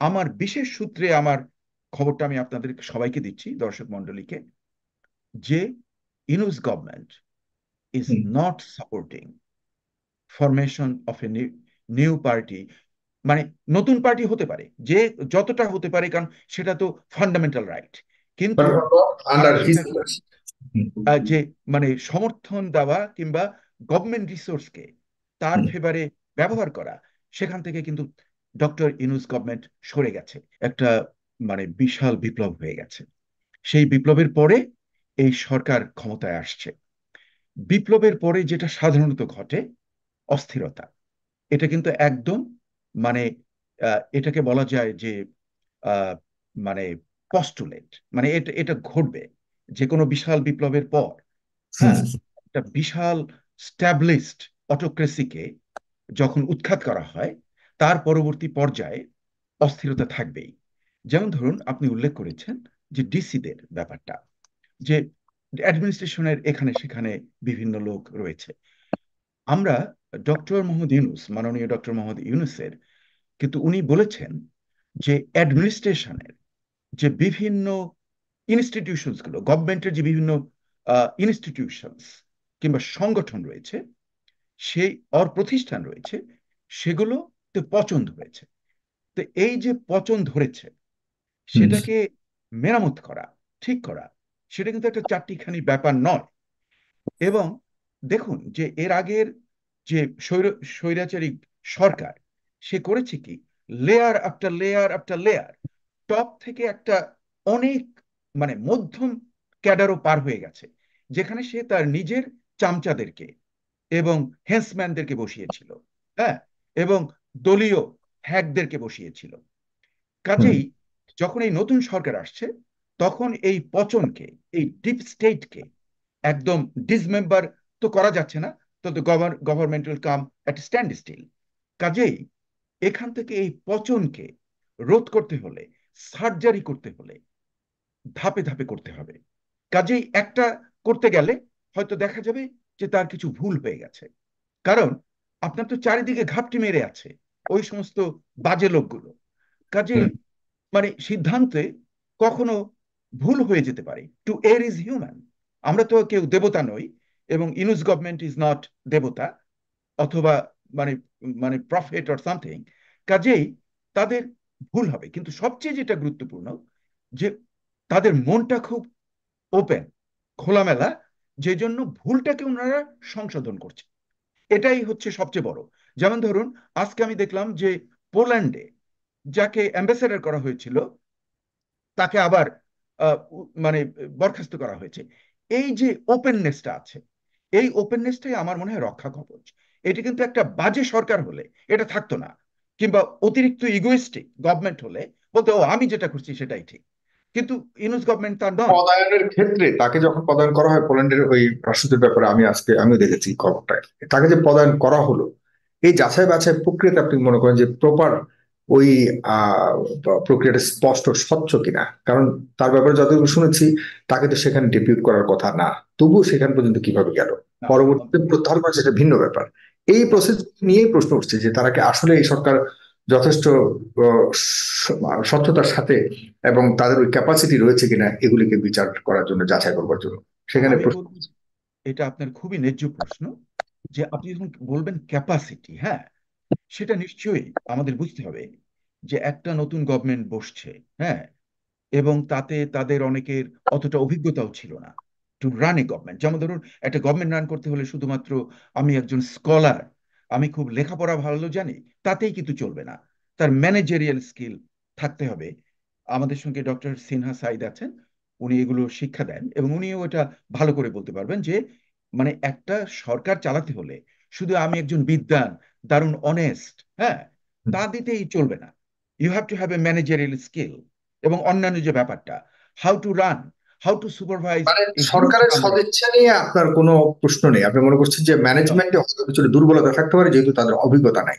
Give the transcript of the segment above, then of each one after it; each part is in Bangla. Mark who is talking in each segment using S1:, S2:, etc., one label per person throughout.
S1: আমার বিশেষ সূত্রে আমার খবরটা আমি আপনাদের সবাইকে দিচ্ছি, দর্শক মন্ডলীকে, যে Yunus government is
S2: hmm.
S1: Not supporting formation of a new party. মানে নতুন পার্টি হতে পারে, যে যতটা হতে পারে, কারণ সেটা তো ফান্ডামেন্টাল রাইট, কিন্তু
S2: But not
S1: তারা
S2: under his
S1: সেটাকে
S2: leadership. হুম।
S1: যে মানে সমর্থন দেওয়া কিংবা গভর্নমেন্ট রিসোর্সকে তার
S2: হুম।
S1: ফেভারে ব্যবহার করা, সেখান থেকে কিন্তু ডক্টর ইউনূস গভর্নমেন্ট সরে গেছে। একটা মানে বিশাল বিপ্লব হয়ে গেছে। সেই বিপ্লবের পরে এই সরকার ক্ষমতায় আসছে। বিপ্লবের পরে যেটা সাধারণত ঘটে, অস্থিরতা। এটা কিন্তু একদম মানে এটাকে বলা যায় যে আহ, মানে পস্টুলেট, মানে এটা এটা ঘটবে যে কোনো বিশাল বিপ্লবের পর।
S2: হুম।
S1: হ্যাঁ, একটা বিশাল স্ট্যাবলিশড অটোক্রেসিকে যখন উৎখাত করা হয়, তার পরবর্তী পর্যায়ে অস্থিরতা থাকবেই। যেমন ধরুন, আপনি উল্লেখ করেছেন যে ডিসিদের ব্যাপারটা, যে অ্যাডমিনিস্ট্রেশনের এখানে সেখানে বিভিন্ন লোক রয়েছে। আমরা ডক্টর মোহাম্মদ ইউনূস, মাননীয় ডক্টর মোহাম্মদ ইউনূসের, কিন্তু উনি বলেছেন যে অ্যাডমিনিস্ট্রেশনের যে বিভিন্ন ইনস্টিটিউশনস গুলো, গভর্নমেন্টের যে বিভিন্ন ইনস্টিটিউশনস কিংবা সংগঠন রয়েছে, সেই প্রতিষ্ঠান রয়েছে, সেগুলোতে পচন ধরেছে। তো এই যে পচন ধরেছে,
S2: হুম।
S1: সেটাকে মেরামত করা, ঠিক করা, সেটা কিন্তু একটা চারটিখানি ব্যাপার নয়। এবং দেখুন যে এর আগের যে স্বৈরাচারী সরকার, সে করেছে কি, layer after layer after layer, top থেকে একটা অনেক মানে মধ্যম ক্যাডারও পার হয়ে গেছে, যেখানে সে তার নিজের চামচাদেরকে এবং হেন্সম্যানদেরকে বসিয়েছিল। হ্যাঁ, এবং দলীয় হ্যাকদেরকে বসিয়েছিল।
S2: হুম।
S1: কাজেই যখন এই নতুন সরকার আসছে, তখন এই পচনকে, এই ডিপ স্টেটকে একদম ডিসমেম্বার তো করা যাচ্ছে না, তো government will come at standstill. কাজেই এখান থেকে এই পচনকে রোধ করতে হলে, সার্জারি করতে হলে ধাপে ধাপে করতে হবে। কাজেই একটা করতে গেলে হয়তো দেখা যাবে যে তার কিছু ভুল হয়ে গেছে, কারণ আপনার তো চারিদিকে ঘাপটি মেরে আছে ওই সমস্ত বাজে লোকগুলো। কাজেই
S2: হুম।
S1: মানে সিদ্ধান্তে কখনো ভুল হয়ে যেতে পারে। টু এর ইজ হিউম্যান। আমরা তো কেউ দেবতা নই, এবং ইনুস গভর্নমেন্ট ইজ নট দেবতা, অথবা মানে মানে প্রফেট অর সামথিং। কাজেই তাদের ভুল হবে, কিন্তু সবচেয়ে যেটা গুরুত্বপূর্ণ, যে তাদের মনটা খুব ওপেন, খোলামেলা, যে জন্য ভুলটাকে ওনারা সংশোধন করছে। এটাই হচ্ছে সবচেয়ে বড়। যেমন ধরুন, আজকে আমি দেখলাম যে পোল্যান্ডে যাকে অ্যাম্বাসেডর করা হয়েছিল, তাকে আবার মানে বরখাস্ত করা হয়েছে। এই যে ওপেননেসটা আছে, এই ওপেননেসটাই আমার মনে হয় রক্ষা কবচ। এটি কিন্তু একটা বাজে সরকার হলে এটা থাকতো না, কিংবা অতিরিক্ত ইগোইস্টিক গভর্নমেন্ট হলে বলতো, ও আমি যেটা করছি সেটাই ঠিক। কিন্তু ইউনুস গভর্নমেন্ট তার নন।
S2: পদায়নের ক্ষেত্রে তাকে যখন পদায়ন করা হয় পোল্যান্ডের ওই রাষ্ট্রদূতের ব্যাপারে আমিও দেখেছি খবরটা। তাকে যে পদায়ন করা হলো, এই যাচাই বাছাই প্রক্রিয়াটা আপনি মনে করেন যে প্রপার ওই আহ প্রক্রিয়াটা স্পষ্ট স্বচ্ছ কিনা? কারণ তার ব্যাপারে যতটুকু শুনেছি, তাকে তো সেখানে ডেপিউট করার কথা না, তবুও সেখান পর্যন্ত কিভাবে গেল?
S1: না,
S2: পরবর্তীতে প্রত্যাহার করা সেটা ভিন্ন ব্যাপার। এই
S1: না,
S2: প্রসেস নিয়েই প্রশ্ন উঠছে যে তারা কি আসলে এই সরকার যথেষ্ট স্বচ্ছতার সাথে এবং তাদের ওই ক্যাপাসিটি রয়েছে কিনা এগুলিকে বিচার করার জন্য, যাচাই করবার জন্য সেখানে
S1: আমি
S2: প্রশ্ন।
S1: বলবো এটা আপনার খুবই ন্যায্য প্রশ্ন। যে আপনি যখন বলবেন ক্যাপাসিটি, হ্যাঁ, সেটা নিশ্চয়ই আমাদের বুঝতে হবে যে একটা নতুন গভর্নমেন্ট বসছে। হ্যাঁ, এবং তাতে তাদের অনেকের অতটা অভিজ্ঞতাও ছিল না টু রান এ গভর্নমেন্ট। যেমন ধরুন, একটা গভর্নমেন্ট রান করতে হলে শুধুমাত্র আমি একজন স্কলার, আমি খুব লেখাপড়া ভালো জানি, তাতেই কিন্তু চলবে না। তার ম্যানেজেরিয়াল স্কিল থাকতে হবে। আমাদের সঙ্গে ডক্টর সিনহা সাইদ আছেন, উনি এগুলো শিক্ষা দেন, এবং উনিও এটা ভালো করে বলতে পারবেন যে মানে একটা সরকার চালাতে হলে শুধু আমি একজন বিদ্বান, দারুণ অনেস্ট, হ্যাঁ, তা দিতেই চলবে না। You have to have a managerial skill, এবং অন্যান্য যে ব্যাপারটা, how to run, how to supervise
S2: মানে
S1: এ হিউজ
S2: সরকারের
S1: নাম্বার।
S2: সদিচ্ছা নিয়ে আপনার কোনো প্রশ্ন নেই, আপনি মনে করছেন যে ম্যানেজমেন্টে হয়তো কিছুটা দুর্বলতা থাকতে পারে যেহেতু তাদের অভিজ্ঞতা নাই।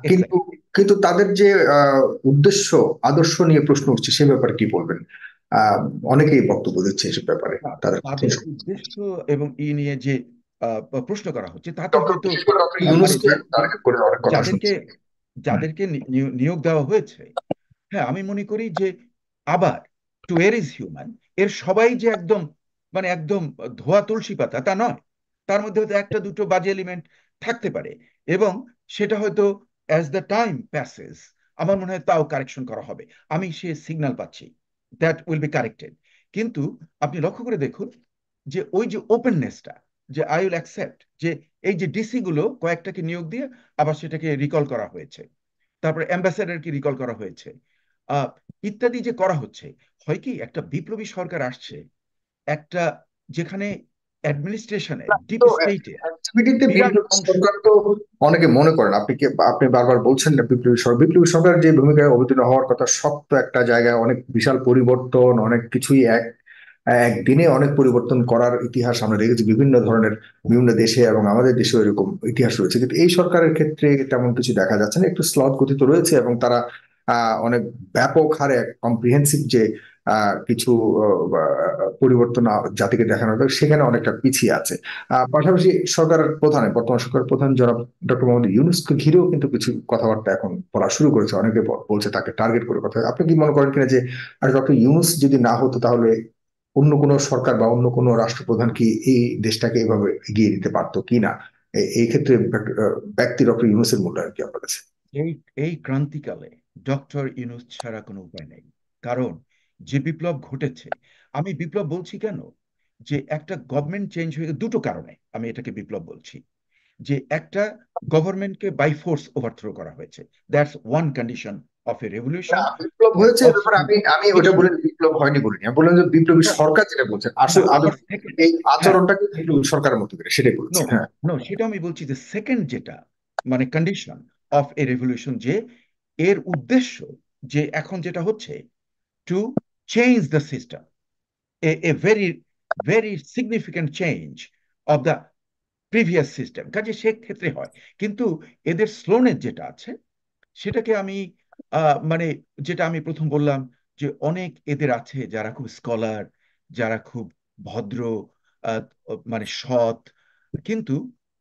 S2: কিন্তু
S1: এক্স্যাক্টলি।
S2: কিন্তু তাদের যে উদ্দেশ্য, আদর্শ নিয়ে প্রশ্ন উঠছে সে ব্যাপারে কি বলবেন? আহ অনেকেই বক্তব্য দিচ্ছে এসব ব্যাপারে তাদের।
S1: তাদের উদ্দেশ্য এবং নিয়ে যে প্রশ্ন করা হচ্ছে, তাতে
S2: ডক্টর
S1: হয়তো
S2: বিশেষ করে ডক্টর
S1: মানে
S2: ইউনূসকে টার্গেট করে অনেক কথা
S1: যাদেরকে
S2: শুনছি। হুম।
S1: যাদেরকে নিয়োগ দেওয়া হয়েছে, হ্যাঁ, আমি মনে করি যে আবার টু এর ইজ হিউম্যান, এর সবাই যে একদম মানে একদম ধোয়া তুলসী পাতা তা নয়। তার মধ্যে হয়তো একটা দুটো বাজে এলিমেন্ট থাকতে পারে, এবং সেটা হয়তো অ্যাজ দ্য টাইম প্যাসেজ আমার মনে হয় তাও কারেকশন করা হবে। আমি সে সিগন্যাল পাচ্ছি, দ্যাট উইল বি কারেক্টেড। কিন্তু আপনি লক্ষ্য করে দেখুন যে ওই যে ওপেননেসটা, যে আই উইল অ্যাকসেপ্ট যে এই যে ডিসি গুলো কয়েকটাকে নিয়োগ দিয়ে আবার সেটাকে রিকল করা হয়েছে, তারপরে অ্যাম্বাসেডারকে রিকল করা হয়েছে, আহ, ইত্যাদি যে করা হচ্ছে। হয় কি, একটা বিপ্লবী সরকার আসছে, একটা যেখানে অ্যাডমিনিস্ট্রেশনে ডিপ
S2: তো
S1: স্টেটে
S2: অ্যাক্টিভিটিতে
S1: বিরাট
S2: বিপ্লবী
S1: অংশ।
S2: সরকার তো অনেকে মনে করেন, আপনি বারবার বলছেন না বিপ্লবী সরকার যে ভূমিকায় অবতীর্ণ হওয়ার কথা, সব তো একটা জায়গায় অনেক বিশাল পরিবর্তন, অনেক কিছুই একদিনে অনেক পরিবর্তন করার ইতিহাস আমরা দেখেছি বিভিন্ন ধরনের, বিভিন্ন দেশে এবং আমাদের দেশেও এরকম ইতিহাস রয়েছে। কিন্তু এই সরকারের ক্ষেত্রে তেমন কিছু দেখা যাচ্ছে না, একটু স্লথ গতি তো রয়েছে, এবং তারা অনেক ব্যাপক হারে কম্প্রিহেন্সিভ যে কিছু পরিবর্তন জাতিকে দেখানো দরকার, সেখানে অনেকটা পিছিয়ে আছে। পাশাপাশি সরকারের প্রধান, বর্তমান সরকার প্রধান জনাব ডক্টর মোহাম্মদ ইউনূসকে ঘিরেও কিন্তু কিছু কথাবার্তা এখন বলা শুরু করেছে, অনেকে বলছে তাকে টার্গেট করে কথা। আপনি কি মনে করেন কিনা যে আর ডক্টর ইউনূস যদি না হতো, তাহলে অন্য কোনো সরকার বা অন্য কোনো রাষ্ট্রপ্রধান কি এই দেশটাকে এভাবে এগিয়ে দিতে পারতো কি না? এই ক্ষেত্রে ব্যক্তি ডক্টর ইউনূসের মূল্যায়ন কি আপনার কাছে?
S1: এই এই ক্রান্তিকালে ডক্টর ইউনূস ছাড়া কোনো উপায় নেই। কারণ যে বিপ্লব ঘটেছে, আমি বিপ্লব বলছি কেন, যে একটা গভর্নমেন্ট চেঞ্জ হয়ে দুটো কারণে আমি এটাকে বিপ্লব বলছি। যে একটা, গভর্নমেন্টকে বাই ফোর্স ওভারথ্রো করা হয়েছে, that's one condition of A revolution.
S2: Biplab
S1: that
S2: হয়েছে এ
S1: অলসো
S2: ব্যাপারে আমি ওটা
S1: ইস্যু।
S2: বলে বিপ্লব হয়নি বলিনি, আমি বললাম যে বিপ্লবী
S1: নো,
S2: সরকার যেটা বলছেন আসল
S1: না,
S2: আদৌ
S1: আবার সেকেন্ড।
S2: এই
S1: হ্যাঁ,
S2: আচরণটাকে বিপ্লবী সরকারের মতো করে, সেটাই
S1: নো,
S2: বলছি। হ্যাঁ।
S1: নো, সেটা আমি বলছি যে সেকেন্ড যেটা মানে কন্ডিশন অফ এ রেভলিউশন, যে এর উদ্দেশ্য, যে এখন যেটা হচ্ছে to change the system, a very very significant change of the previous system, কাজে সেক্ষেত্রে হয়। কিন্তু এদের স্লোনেস যেটা আছে, সেটাকে আমি মানে যেটা আমি প্রথম বললাম, যে অনেক এদের আছে যারা খুব স্কলার, যারা খুব ভদ্র, আহ, মানে সৎ, কিন্তু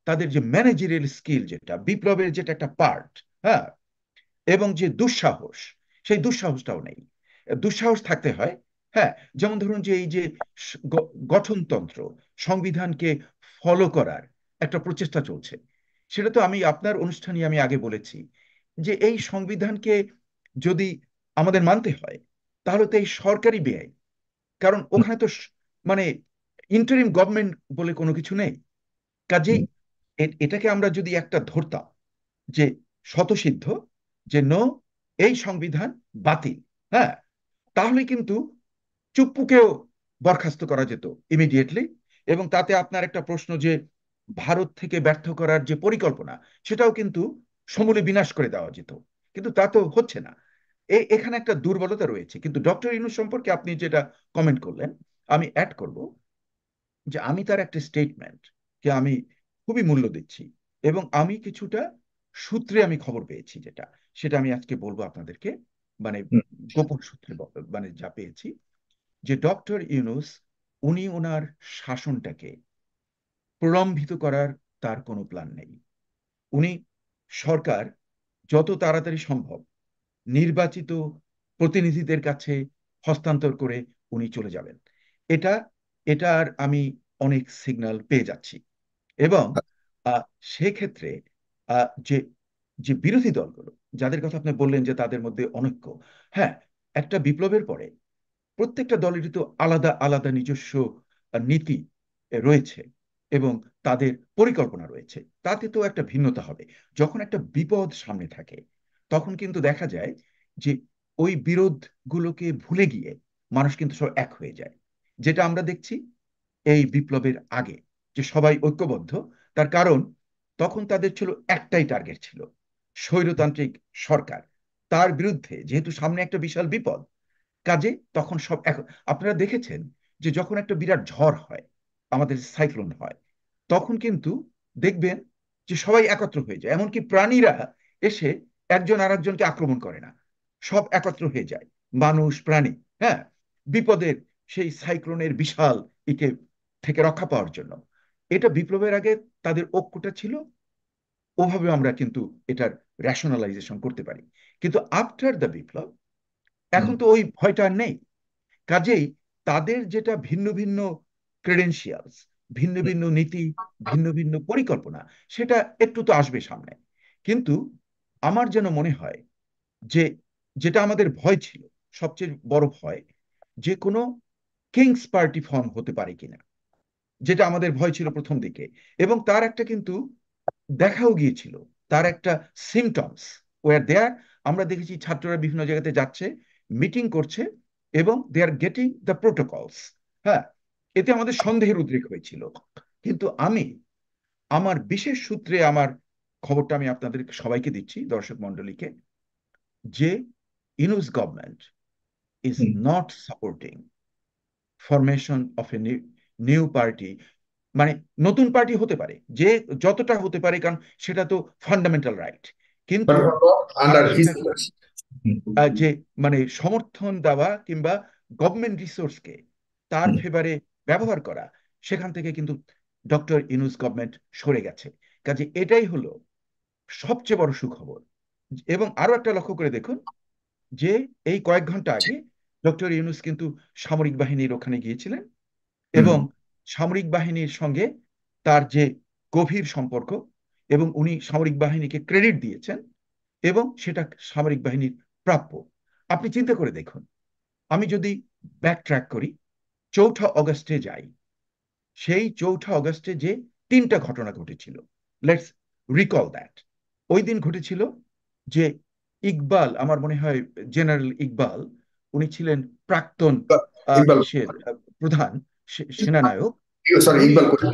S1: তাদের যে ম্যানেজারিয়াল স্কিল, যেটা বিপ্লবের যেটা একটা পার্ট, হ্যাঁ, এবং যে দুঃসাহস, সেই দুঃসাহসটাও নেই। দুঃসাহস থাকতে হয়। হ্যাঁ, যেমন ধরুন যে এই যে গঠনতন্ত্র, সংবিধানকে ফলো করার একটা প্রচেষ্টা চলছে, সেটা তো আমি আপনার অনুষ্ঠানে আমি আগে বলেছি যে এই সংবিধানকে যদি আমাদের মানতে হয়, তাহলে তো এই সরকারি ব্যয়, কারণ ওখানে তো মানে ইন্টারিম গভর্নমেন্ট বলে কোনো কিছু নেই। কাজেই এটাকে আমরা যদি একটা ধরতাম যে স্বতঃসিদ্ধ, যে নো, এই সংবিধান বাতিল, হ্যাঁ, তাহলে কিন্তু চুপ্পুকেও বরখাস্ত করা যেত ইমিডিয়েটলি। এবং তাতে আপনার একটা প্রশ্ন যে ভারত থেকে ব্যর্থ করার যে পরিকল্পনা, সেটাও কিন্তু সমূলে বিনাশ করে দেওয়া যেত। কিন্তু তা তো হচ্ছে না। এখানে একটা দুর্বলতা রয়েছে। কিন্তু ডক্টর ইউনূস সম্পর্কে আপনি যেটা কমেন্ট করলেন, আমি অ্যাড করব যে আমি তার একটা স্টেটমেন্ট কে আমি খুবই মূল্য দিচ্ছি, এবং আমি কিছুটা সূত্রে আমি খবর পেয়েছি, যেটা সেটা আমি আজকে বলবো আপনাদেরকে, মানে
S2: হুম।
S1: গোপন সূত্রে মানে যা পেয়েছি, যে ডক্টর ইউনূস উনি ওনার শাসনটাকে প্রলম্বিত করার তার কোনো প্ল্যান নেই। উনি সরকার যত তাড়াতাড়ি সম্ভব নির্বাচিত প্রতিনিধিদের কাছে হস্তান্তর করে উনি চলে যাবেন। এটা এটার আমি অনেক সিগন্যাল পেয়ে যাচ্ছি। এবং আহ, সেক্ষেত্রে যে যে বিরোধী দলগুলো, যাদের কথা আপনি বললেন যে তাদের মধ্যে অনৈক্য, হ্যাঁ, একটা বিপ্লবের পরে প্রত্যেকটা দলেরই তো আলাদা আলাদা নিজস্ব নীতি রয়েছে, এবং তাদের পরিকল্পনা রয়েছে, তাতে তো একটা ভিন্নতা হবে। যখন একটা বিপদ সামনে থাকে, তখন কিন্তু দেখা যায় যে ওই বিরোধগুলোকে ভুলে গিয়ে মানুষ কিন্তু সব এক হয়ে যায়, যেটা আমরা দেখছি এই বিপ্লবের আগে, যে সবাই ঐক্যবদ্ধ। তার কারণ তখন তাদের ছিল একটাই টার্গেট ছিল, স্বৈরতান্ত্রিক সরকার, তার বিরুদ্ধে যেহেতু সামনে একটা বিশাল বিপদ, কাজে তখন সব আপনারা দেখেছেন যে যখন একটা বিরাট ঝড় হয়, আমাদের সাইক্লোন হয়, তখন কিন্তু দেখবেন যে সবাই একত্র হয়ে যায়, এমনকি প্রাণীরা এসে একজন আরেকজনকে আক্রমণ করে না, সব একত্র হয়ে যায়, মানুষ প্রাণী, হ্যাঁ, বিপদের সেই সাইক্লোনের বিশাল ইকে থেকে রক্ষা পাওয়ার জন্য। এটা বিপ্লবের আগে তাদের ঐক্যটা ছিল, ওভাবে আমরা কিন্তু এটার রেশনালাইজেশন করতে পারি। কিন্তু আফটার দ্য বিপ্লব, এখন তো ওই ভয়টা আর নেই। কাজেই তাদের যেটা ভিন্ন ভিন্ন ক্রেডেনশিয়ালস, ভিন্ন ভিন্ন নীতি, ভিন্ন ভিন্ন পরিকল্পনা, সেটা একটু তো আসবে সামনে। কিন্তু আমার যেন মনে হয় যে যেটা আমাদের ভয় ছিল, সবচেয়ে বড় ভয়, যে কোনো কিংস পার্টি ফর্ম হতে পারে কিনা, যেটা আমাদের ভয় ছিল প্রথম দিকে। এবং তার একটা কিন্তু দেখাও গিয়েছিল, তার একটা সিমটমস ওয়ার দেয়ার। আমরা দেখেছি ছাত্ররা বিভিন্ন জায়গাতে যাচ্ছে, মিটিং করছে, এবং দে আর গেটিং দ্য প্রোটোকলস। হ্যাঁ, এতে আমাদের সন্দেহের উদ্রেক হয়েছিল। কিন্তু আমি আমার বিশেষ সূত্রে আমার খবরটা আমি আপনাদের সবাইকে দিচ্ছি, দর্শক মন্ডলীকে, যে Yunus government is not supporting formation of a new party. মানে নতুন পার্টি হতে পারে, যে যতটা হতে পারে, কারণ সেটা তো ফান্ডামেন্টাল রাইট। কিন্তু তারা
S2: আন্ডার হিজ
S1: সেটাকে যে মানে সমর্থন দেওয়া কিংবা গভর্নমেন্ট রিসোর্সকে তার ফেভারে ব্যবহার করা, সেখান থেকে কিন্তু ডক্টর ইউনূস গভর্নমেন্ট সরে গেছে। কাজে এটাই হলো সবচেয়ে বড় সুখবর। এবং আরো একটা লক্ষ্য করে দেখুন, যে এই কয়েক ঘন্টা আগে ডক্টর ইউনূস কিন্তু সামরিক বাহিনীর ওখানে গিয়েছিলেন, এবং সামরিক বাহিনীর সঙ্গে তার যে গভীর সম্পর্ক, এবং উনি সামরিক বাহিনীকে ক্রেডিট দিয়েছেন, এবং সেটা সামরিক বাহিনীর প্রাপ্য। আপনি চিন্তা করে দেখুন, আমি যদি ব্যাক ট্র্যাক করি, 4 আগস্টে যাই, সেই 4 আগস্টে যে তিনটা ঘটনা ঘটেছিল, লেটস রিকল দ্যাট। ওই দিন ঘটেছিল যে ইকবাল, আমার মনে হয় জেনারেল ইকবাল, উনি ছিলেন প্রাক্তন
S2: ইকবাল,
S1: ইসের প্রধান সেনানায়ক।
S2: সরি
S1: উনি,
S2: ইকবাল করিম,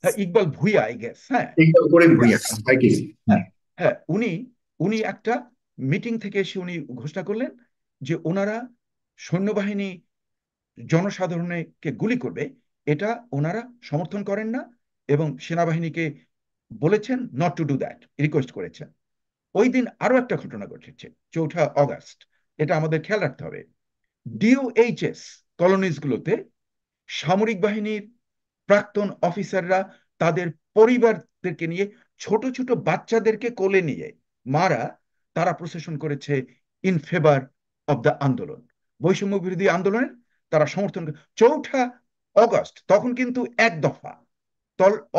S1: হ্যাঁ, ইকবাল ভুইয়া, আই গেস, হ্যাঁ,
S2: ইকবাল করিম
S1: ভুইয়া,
S2: ভুঁইয়া, আই গেস।
S1: হ্যাঁ, হ্যাঁ, উনি উনি একটা মিটিং থেকে এসে উনি ঘোষণা করলেন যে ওনারা সৈন্যবাহিনী জনসাধারণকে গুলি করবে, এটা ওনারা সমর্থন করেন না, এবং সেনাবাহিনীকে বলেছেন not to do that, request করেছেন। ওই দিন আরো একটা ঘটনা ঘটেছে, 4 আগস্ট, এটা আমাদের খেয়াল রাখতে হবে। ডিওএইচএস কলোনিজগুলোতে সামরিক বাহিনীর প্রাক্তন অফিসাররা তাদের পরিবারদেরকে নিয়ে, ছোট ছোট বাচ্চাদেরকে কোলে নিয়ে মারা, তারা প্রসেশন করেছে ইন ফেভার অব দ্য আন্দোলন, বৈষম্য বিরোধী আন্দোলনের তারা সমর্থন 4 আগস্ট। তখন কিন্তু এক দফা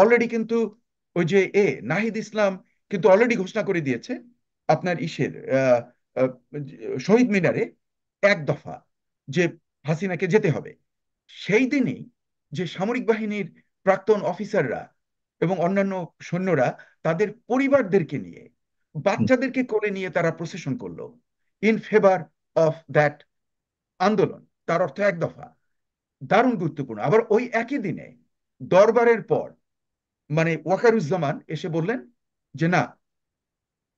S1: অলরেডি কিন্তু ওই যে নাহিদ ইসলাম কিন্তু অলরেডি ঘোষণা করে দিয়েছে আপনার ইসের আহ, শহীদ মিনারে এক দফা, যে হাসিনাকে যেতে হবে। সেই দিনই যে সামরিক বাহিনীর প্রাক্তন অফিসাররা এবং অন্যান্য সৈন্যরা তাদের পরিবারদেরকে নিয়ে, বাচ্চাদেরকে কোলে নিয়ে তারা প্রসেশন করলো ইন ফেভার অফ দ্যাট আন্দোলন, তার অর্থ এক দফা। দারুণ গুরুত্বপূর্ণ। আবার ওই একই দিনে দরবারের পর মানে ওয়াকারুজ্জামান এসে বললেন যে না,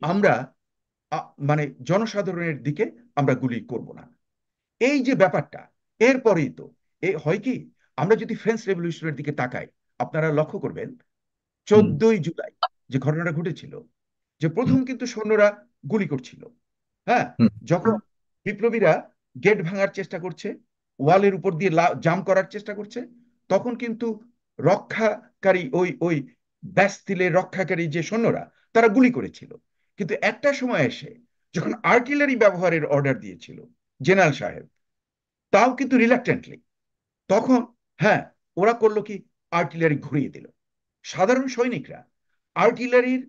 S1: আমরা মানে জনসাধারণের দিকে আমরা গুলি করব না। এই যে ব্যাপারটা, এরপরেই তো হয় কি, আমরা যদি ফ্রেঞ্চ রেভলিউশনের দিকে তাকাই, আপনারা লক্ষ্য করবেন 14ই জুলাই যে ঘটনাটা ঘটেছিল, যে প্রথম কিন্তু সৈন্যরা গুলি করছিল। হ্যাঁ, যখন বিপ্লবীরা গেট ভাঙার চেষ্টা করছে, ওয়ালের উপর দিয়ে জাম করার চেষ্টা করছে, তখন কিন্তু রক্ষাকারী ওই ওই ব্যাস্তিলের রক্ষাকারী যে সৈন্যরা, তারা গুলি করেছিল। কিন্তু একটা সময় এসে যখন আর্টিলারি ব্যবহারের অর্ডার দিয়েছিল জেনারেল সাহেব, তাও কিন্তু রিল্যাক্টেন্টলি, তখন হ্যাঁ, ওরা করলো কি, আর্টিলারি ঘুরিয়ে দিল। সাধারণ সৈনিকরা আর্টিলারির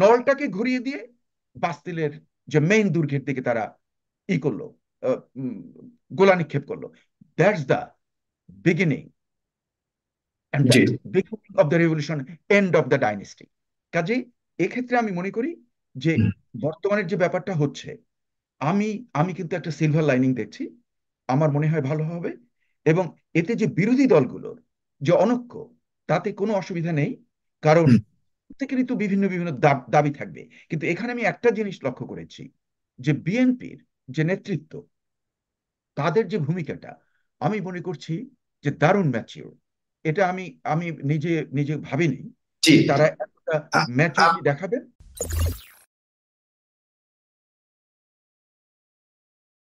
S1: নলটাকে ঘুরিয়ে দিয়ে বাস্তিলের যে মেইন দুর্গের দিকে তারা করলো, গোলা নিক্ষেপ করলো। That's the beginning and the
S2: G.
S1: Beginning of the revolution, end of the dynasty. কাজেই এক্ষেত্রে আমি মনে করি যে বর্তমানের যে ব্যাপারটা হচ্ছে, আমি আমি কিন্তু একটা সিলভার লাইনিং দেখছি, আমার মনে হয় ভালো হবে। এবং এতে যে বিরোধী দলগুলোর যে অনৈক্য, তাতে কোনো অসুবিধা নেই, কারণ প্রত্যেকেরই তো বিভিন্ন বিভিন্ন দাবি থাকবে। কিন্তু এখানে আমি একটা জিনিস লক্ষ্য করেছি, যে বিএনপির যে নেতৃত্ব, তাদের যে ভূমিকাটা, আমি মনে করছি যে দারুণ ম্যাচিওর। এটা আমি আমি নিজে নিজে ভাবিনি
S2: জি।
S1: যে তারা এতটা
S2: আ-
S1: ম্যাচিওরিটি দেখাবেন।